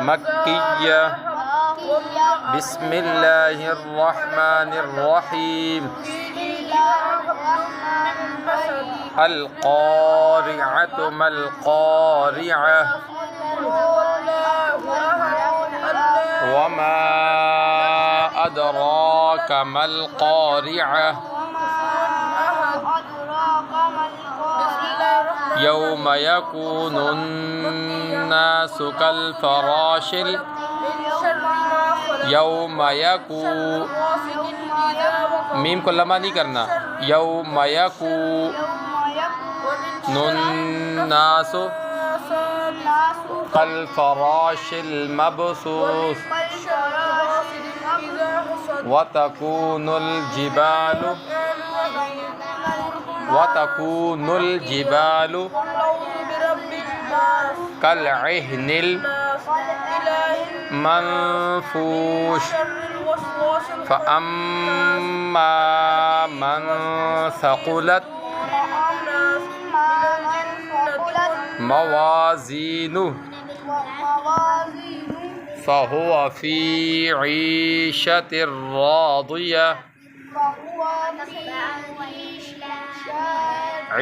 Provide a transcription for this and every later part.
मक्किय्या बिस्मिल्लाहिर्रहमानिर्रहीम अल क़ारिअतु मल क़ारिअह वमा अदराका मल क़ारिअह यौम यकूनुन्नासु कल फ़राशिल यौम यकू मीम को लम्बा नहीं करना। यौम यकूनुन्नासु कल फ़राशिल मबसूस वतकूनुल जिबालु कल इहनिल मनफूश फ़अम्मा मन सक़ुलत मवाज़ीनुहु फ़हुवा फ़ी ईशतिर रादियह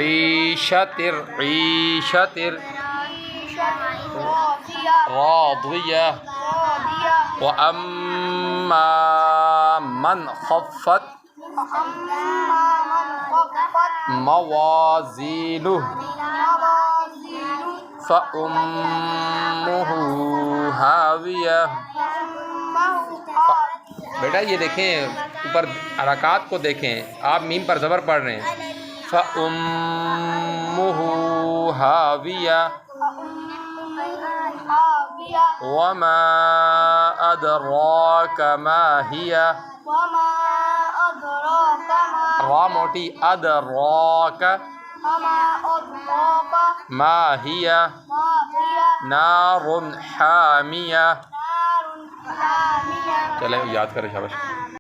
ईशतिर रादियह व अम्मा मन ख़फ़्फ़त मवाज़ीनुहु फ़उम्मुहु हावियह। बेटा ये देखें ऊपर हरकात को देखें, आप मीम पर ज़बर पढ़ रहे हैं। फ़उम्मुहु हावियह वमा अदराका मा हिया रा मोटी अदराका मा हिया नारुन हामिया। चले याद करें शाबाश।